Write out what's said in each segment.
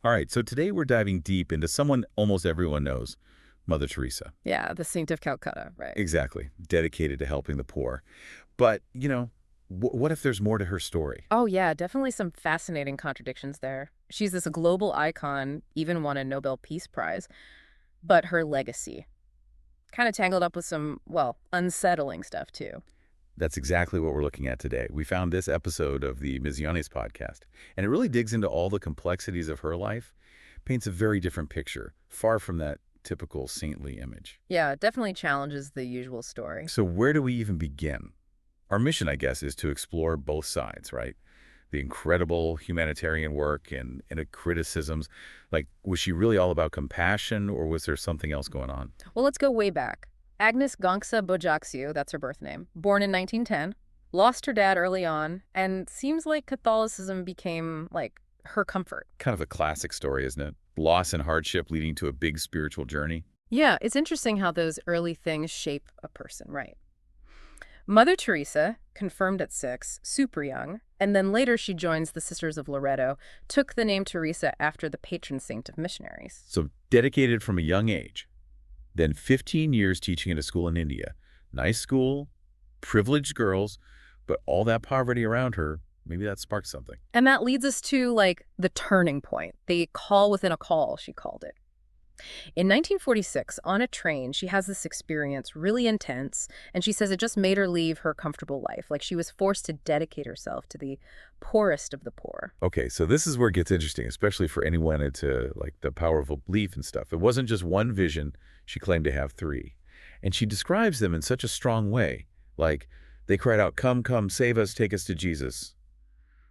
All right, so today we're diving deep into someone almost everyone knows, Mother Teresa. Yeah, the Saint of Calcutta, right. Exactly, dedicated to helping the poor. But, what if there's more to her story? Oh, yeah, definitely some fascinating contradictions there. She's this global icon, even won a Nobel Peace Prize, but her legacy kind of tangled up with some, well, unsettling stuff, too. That's exactly what we're looking at today. We found this episode of the Misiones podcast, and it really digs into all the complexities of her life, paints a very different picture, far from that typical saintly image. Yeah, it definitely challenges the usual story. So where do we even begin? Our mission, I guess, is to explore both sides, right? The incredible humanitarian work and the criticisms. Like, was she really all about compassion, or was there something else going on? Well, let's go way back. Agnes Gongsa Bojaxiu, that's her birth name, born in 1910, lost her dad early on, and seems like Catholicism became, like, her comfort. Kind of a classic story, isn't it? Loss and hardship leading to a big spiritual journey. Yeah, it's interesting how those early things shape a person, right? Mother Teresa, confirmed at 6, super young, and then later she joins the Sisters of Loreto, took the name Teresa after the patron saint of missionaries. So dedicated from a young age. Then 15 years teaching at a school in India. Nice school, privileged girls, but all that poverty around her, maybe that sparked something. And that leads us to, like, the turning point. The call within a call, she called it. In 1946, on a train, she has this experience, really intense, and she says it just made her leave her comfortable life. Like she was forced to dedicate herself to the poorest of the poor. Okay, so this is where it gets interesting, especially for anyone into like the power of a belief and stuff. It wasn't just one vision, she claimed to have three. And she describes them in such a strong way. Like they cried out, "Come, come, save us, take us to Jesus."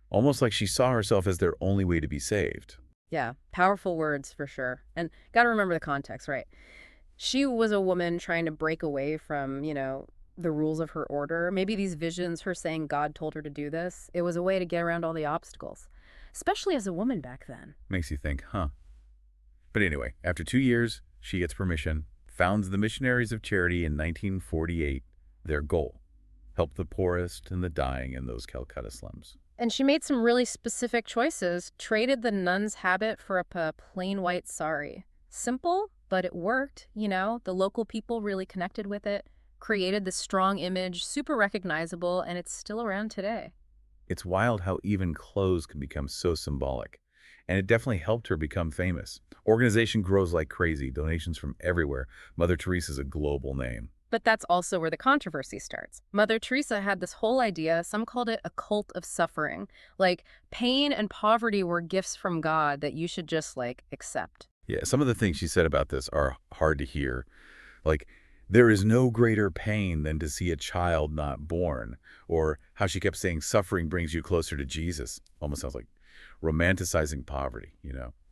Almost like she saw herself as their only way to be saved. Yeah, powerful words for sure. And got to remember the context, right? She was a woman trying to break away from, the rules of her order. Maybe these visions, her saying God told her to do this, it was a way to get around all the obstacles, especially as a woman back then. Makes you think, huh? But anyway, after 2 years, she gets permission, founds the Missionaries of Charity in 1948. Their goal, help the poorest and the dying in those Calcutta slums. And she made some really specific choices, traded the nun's habit for a plain white sari. Simple, but it worked. The local people really connected with it, created this strong image, super recognizable, and it's still around today. It's wild how even clothes can become so symbolic. And it definitely helped her become famous. Organization grows like crazy, donations from everywhere. Mother Teresa's a global name. But that's also where the controversy starts. Mother Teresa had this whole idea, some called it a cult of suffering. Like, pain and poverty were gifts from God that you should just, like, accept. Yeah, some of the things she said about this are hard to hear. Like, there is no greater pain than to see a child not born. Or how she kept saying suffering brings you closer to Jesus. Almost sounds like romanticizing poverty.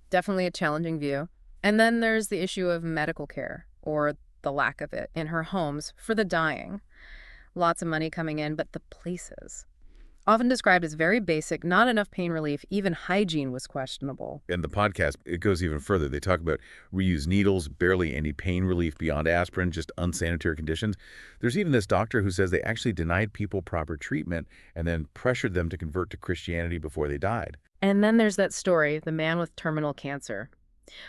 Definitely a challenging view. And then there's the issue of medical care, or the lack of it, in her homes for the dying. Lots of money coming in, but the places. Often described as very basic, not enough pain relief, even hygiene was questionable. In the podcast, it goes even further. They talk about reused needles, barely any pain relief beyond aspirin, just unsanitary conditions. There's even this doctor who says they actually denied people proper treatment and then pressured them to convert to Christianity before they died. And then there's that story, the man with terminal cancer.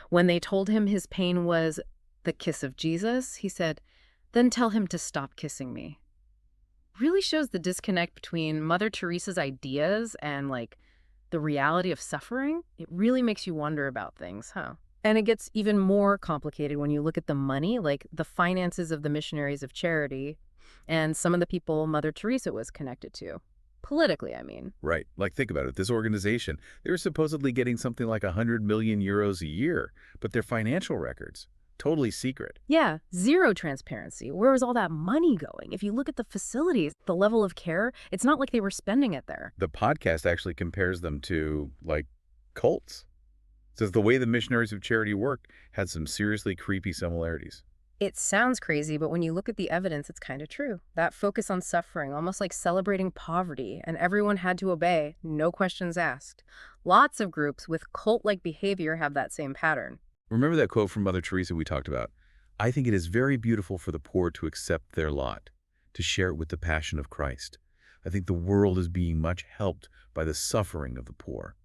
When they told him his pain was the kiss of Jesus, he said, "Then tell him to stop kissing me." Really shows the disconnect between Mother Teresa's ideas and, like, the reality of suffering. It really makes you wonder about things, huh? And it gets even more complicated when you look at the money, like the finances of the missionaries of charity and some of the people Mother Teresa was connected to. Politically, I mean. Right. Like, think about it. This organization, they were supposedly getting something like 100 million euros a year, but their financial records, totally secret. Yeah, zero transparency. Where was all that money going? If you look at the facilities, the level of care, it's not like they were spending it there. The podcast actually compares them to, like, cults. It says the way the Missionaries of Charity worked had some seriously creepy similarities. It sounds crazy, but when you look at the evidence, it's kind of true. That focus on suffering, almost like celebrating poverty, and everyone had to obey, no questions asked. Lots of groups with cult-like behavior have that same pattern. Remember that quote from Mother Teresa we talked about? I think it is very beautiful for the poor to accept their lot, to share it with the passion of Christ. I think the world is being much helped by the suffering of the poor.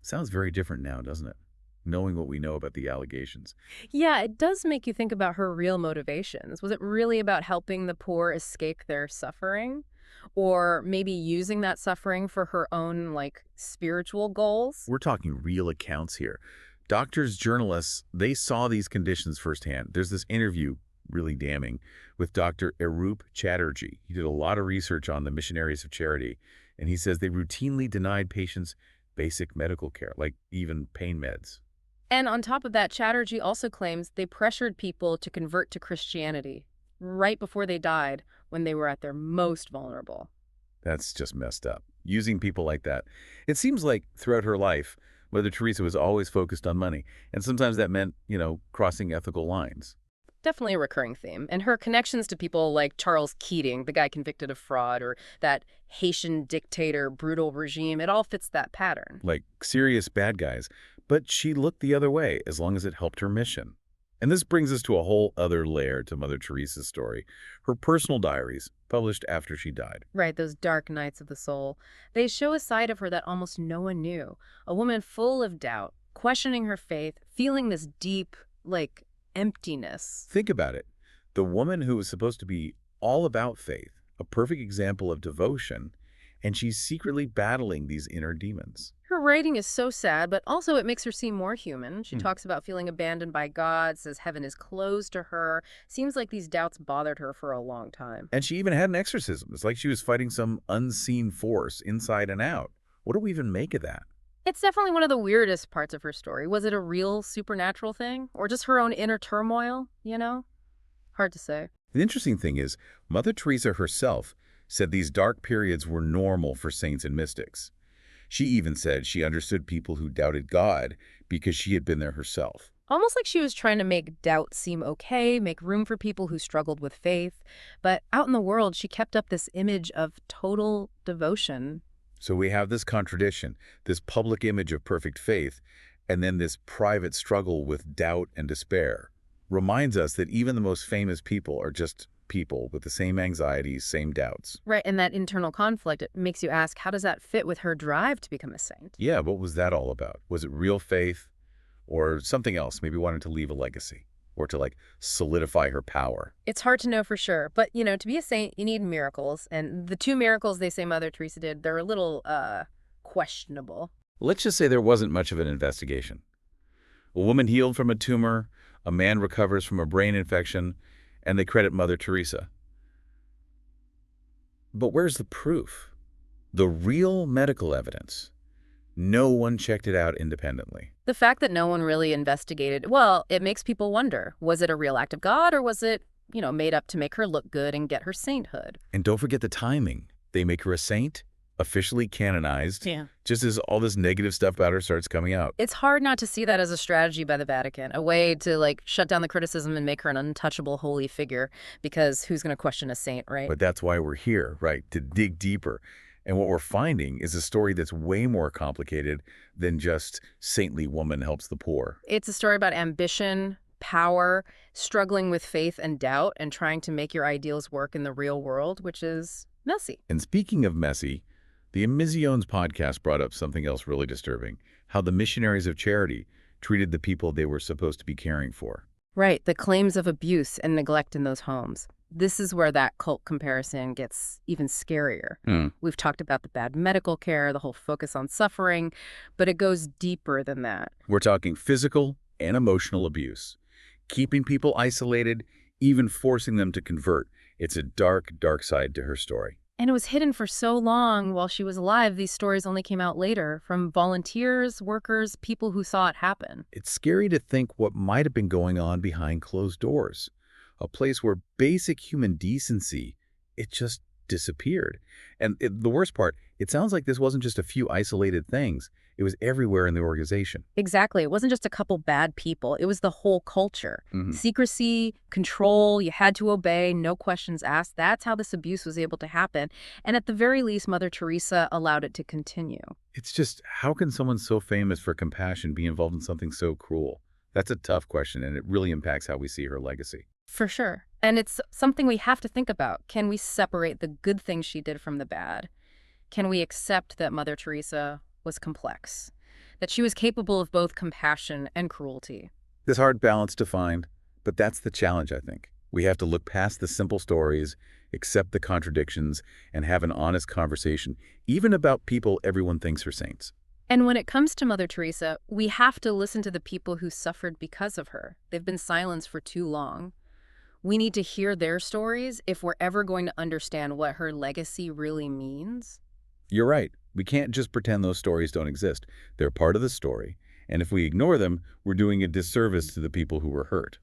Sounds very different now, doesn't it? knowing what we know about the allegations. Yeah, it does make you think about her real motivations. Was it really about helping the poor escape their suffering? Or maybe using that suffering for her own, like, spiritual goals? We're talking real accounts here. Doctors, journalists, they saw these conditions firsthand. There's this interview, really damning, with Dr. Arup Chatterjee. He did a lot of research on the missionaries of charity, and he says they routinely denied patients basic medical care, like even pain meds. And on top of that, Chatterjee also claims they pressured people to convert to Christianity right before they died when they were at their most vulnerable. That's just messed up. Using people like that. It seems like throughout her life, Mother Teresa was always focused on money. And sometimes that meant, crossing ethical lines. Definitely a recurring theme. And her connections to people like Charles Keating, the guy convicted of fraud, or that Haitian dictator, brutal regime, it all fits that pattern. Like serious bad guys. But she looked the other way as long as it helped her mission. And this brings us to a whole other layer to Mother Teresa's story. Her personal diaries, published after she died. Right, those dark nights of the soul. They show a side of her that almost no one knew. A woman full of doubt, questioning her faith, feeling this deep, like, emptiness. Think about it. The woman who was supposed to be all about faith, a perfect example of devotion, and she's secretly battling these inner demons. Her writing is so sad, but also it makes her seem more human. She talks about feeling abandoned by God, says heaven is closed to her. Seems like these doubts bothered her for a long time. And she even had an exorcism. It's like she was fighting some unseen force inside and out. What do we even make of that? It's definitely one of the weirdest parts of her story. Was it a real supernatural thing? Or just her own inner turmoil, you know? Hard to say. The interesting thing is, Mother Teresa herself said these dark periods were normal for saints and mystics. She even said she understood people who doubted God because she had been there herself. Almost like she was trying to make doubt seem okay, make room for people who struggled with faith. But out in the world, she kept up this image of total devotion. So we have this contradiction, this public image of perfect faith, and then this private struggle with doubt and despair. Reminds us that even the most famous people are just people with the same anxieties, same doubts. Right, and that internal conflict, it makes you ask, how does that fit with her drive to become a saint? Yeah, what was that all about? Was it real faith or something else, maybe wanting to leave a legacy or to solidify her power? It's hard to know for sure, but to be a saint, you need miracles. And the two miracles they say Mother Teresa did, they're a little questionable. Let's just say there wasn't much of an investigation. A woman healed from a tumor, a man recovers from a brain infection, and they credit Mother Teresa. But where's the proof? The real medical evidence. No one checked it out independently. The fact that no one really investigated, well, it makes people wonder, was it a real act of God or was it, made up to make her look good and get her sainthood? And don't forget the timing. They make her a saint, officially canonized, just as all this negative stuff about her starts coming out. It's hard not to see that as a strategy by the Vatican, a way to shut down the criticism and make her an untouchable holy figure, because who's going to question a saint, right? But that's why we're here, right? To dig deeper. And what we're finding is a story that's way more complicated than just saintly woman helps the poor. It's a story about ambition, power, struggling with faith and doubt, and trying to make your ideals work in the real world, which is messy. And speaking of messy, the Emisiones podcast brought up something else really disturbing, how the missionaries of charity treated the people they were supposed to be caring for. Right, the claims of abuse and neglect in those homes. This is where that cult comparison gets even scarier. We've talked about the bad medical care, the whole focus on suffering, but it goes deeper than that. We're talking physical and emotional abuse, keeping people isolated, even forcing them to convert. It's a dark, dark side to her story. And it was hidden for so long while she was alive. These stories only came out later from volunteers, workers, people who saw it happen. It's scary to think what might have been going on behind closed doors, a place where basic human decency, it just disappeared. And the worst part, it sounds like this wasn't just a few isolated things. It was everywhere in the organization. Exactly. It wasn't just a couple bad people. It was the whole culture. Secrecy, control, you had to obey, no questions asked. That's how this abuse was able to happen. And at the very least, Mother Teresa allowed it to continue. It's just, how can someone so famous for compassion be involved in something so cruel? That's a tough question, and it really impacts how we see her legacy. For sure. And it's something we have to think about. Can we separate the good things she did from the bad? Can we accept that Mother Teresa was complex, that she was capable of both compassion and cruelty. This hard balance to find, but that's the challenge, I think. We have to look past the simple stories, accept the contradictions, and have an honest conversation, even about people everyone thinks are saints. And when it comes to Mother Teresa, we have to listen to the people who suffered because of her. They've been silenced for too long. We need to hear their stories if we're ever going to understand what her legacy really means. You're right. We can't just pretend those stories don't exist. They're part of the story. And if we ignore them, we're doing a disservice to the people who were hurt.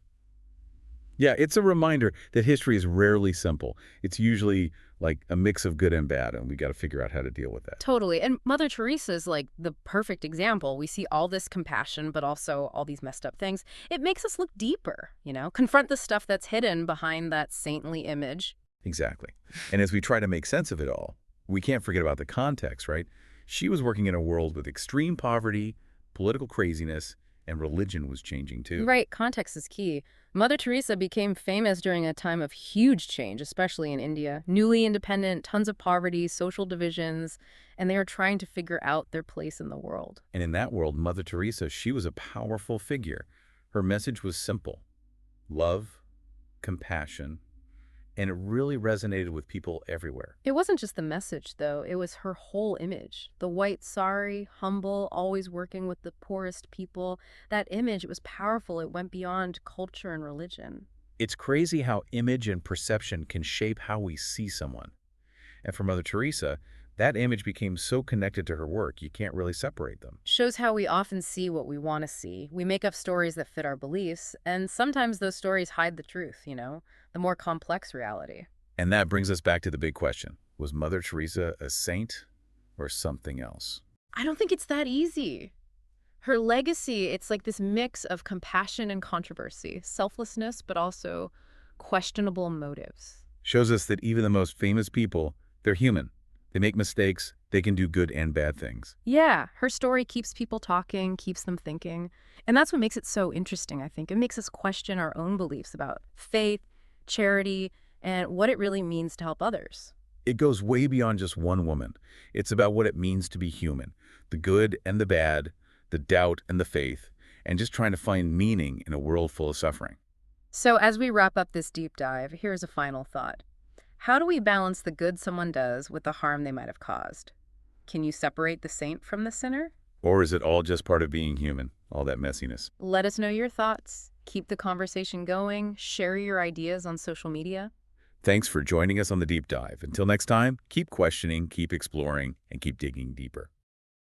Yeah, it's a reminder that history is rarely simple. It's usually like a mix of good and bad, and we got to figure out how to deal with that. Totally. And Mother Teresa is like the perfect example. We see all this compassion, but also all these messed up things. It makes us look deeper, confront the stuff that's hidden behind that saintly image. Exactly. And as we try to make sense of it all, we can't forget about the context, right? She was working in a world with extreme poverty, political craziness, and religion was changing too. Right, context is key. Mother Teresa became famous during a time of huge change, especially in India. Newly independent, tons of poverty, social divisions, and they are trying to figure out their place in the world. And in that world, Mother Teresa, she was a powerful figure. Her message was simple: love, compassion, and it really resonated with people everywhere. It wasn't just the message, though. It was her whole image. The white sari, humble, always working with the poorest people. That image, it was powerful. It went beyond culture and religion. It's crazy how image and perception can shape how we see someone. And for Mother Teresa, that image became so connected to her work, you can't really separate them. Shows how we often see what we want to see. We make up stories that fit our beliefs, and sometimes those stories hide the truth, the more complex reality. And that brings us back to the big question. Was Mother Teresa a saint or something else? I don't think it's that easy. Her legacy, it's like this mix of compassion and controversy, selflessness, but also questionable motives. Shows us that even the most famous people, they're human. They make mistakes. They can do good and bad things. Yeah, her story keeps people talking, keeps them thinking. And that's what makes it so interesting, I think. It makes us question our own beliefs about faith, charity, and what it really means to help others. It goes way beyond just one woman. It's about what it means to be human, the good and the bad, the doubt and the faith, and just trying to find meaning in a world full of suffering. So as we wrap up this deep dive, here's a final thought. How do we balance the good someone does with the harm they might have caused? Can you separate the saint from the sinner? Or is it all just part of being human, all that messiness? Let us know your thoughts. Keep the conversation going. Share your ideas on social media. Thanks for joining us on the deep dive. Until next time, keep questioning, keep exploring, and keep digging deeper.